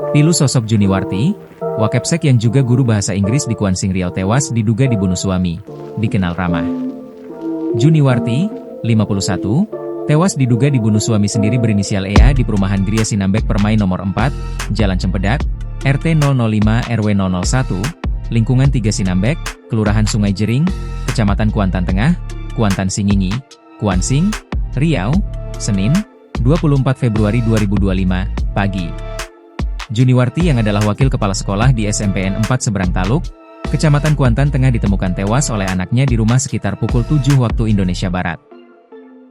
Pilu sosok Juniwarti, Wakepsek yang juga guru bahasa Inggris di Kuansing Riau tewas diduga dibunuh suami, dikenal ramah. Juniwarti, 51, tewas diduga dibunuh suami sendiri berinisial EA di perumahan Gria Sinambek Permai nomor 4, Jalan Cempedak, RT 005 RW 001, lingkungan 3 Sinambek, Kelurahan Sungai Jering, Kecamatan Kuantan Tengah, Kuantan Singingi, Kuansing, Riau, Senin, 24 Februari 2025, pagi. Juniwarti yang adalah wakil kepala sekolah di SMPN 4 Seberang Taluk, Kecamatan Kuantan Tengah ditemukan tewas oleh anaknya di rumah sekitar pukul 7 waktu Indonesia Barat.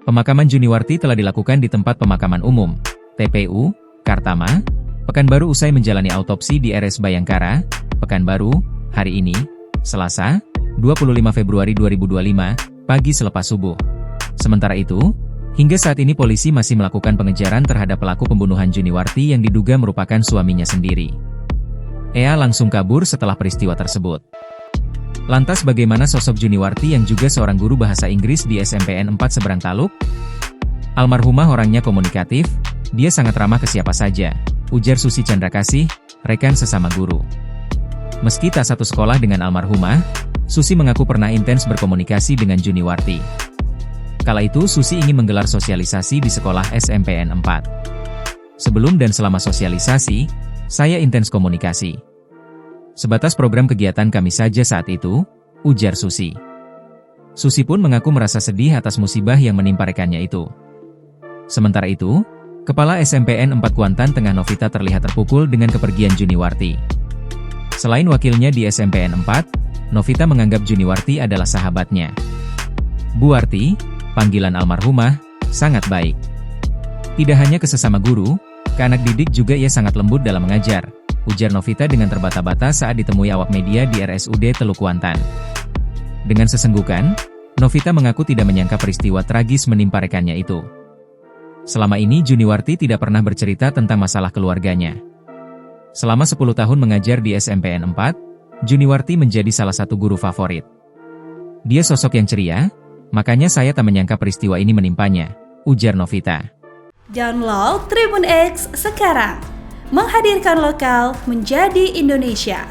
Pemakaman Juniwarti telah dilakukan di tempat pemakaman umum, TPU, Kartama, Pekanbaru usai menjalani autopsi di RS Bayangkara, Pekanbaru, hari ini, Selasa, 25 Februari 2025, pagi selepas subuh. Sementara itu, hingga saat ini polisi masih melakukan pengejaran terhadap pelaku pembunuhan Juniwarti yang diduga merupakan suaminya sendiri. EA langsung kabur setelah peristiwa tersebut. Lantas bagaimana sosok Juniwarti yang juga seorang guru bahasa Inggris di SMPN 4 Seberang Taluk? Almarhumah orangnya komunikatif, dia sangat ramah ke siapa saja, ujar Susi Chandrakasih, rekan sesama guru. Meski tak satu sekolah dengan almarhumah, Susi mengaku pernah intens berkomunikasi dengan Juniwarti. Kala itu Susi ingin menggelar sosialisasi di sekolah SMPN 4. Sebelum dan selama sosialisasi, saya intens komunikasi. Sebatas program kegiatan kami saja saat itu, ujar Susi. Susi pun mengaku merasa sedih atas musibah yang menimpa rekannya itu. Sementara itu, Kepala SMPN 4 Kuantan Tengah Novita terlihat terpukul dengan kepergian Juniwarti. Selain wakilnya di SMPN 4, Novita menganggap Juniwarti adalah sahabatnya. Bu Warti, panggilan almarhumah, sangat baik. Tidak hanya ke sesama guru, ke anak didik juga ia sangat lembut dalam mengajar, ujar Novita dengan terbata-bata saat ditemui awak media di RSUD Teluk Kuantan. Dengan sesenggukan, Novita mengaku tidak menyangka peristiwa tragis menimpa rekannya itu. Selama ini Juniwarti tidak pernah bercerita tentang masalah keluarganya. Selama 10 tahun mengajar di SMPN 4, Juniwarti menjadi salah satu guru favorit. Dia sosok yang ceria, makanya saya tak menyangka peristiwa ini menimpanya, ujar Novita. Download Tribun X sekarang, menghadirkan lokal menjadi Indonesia.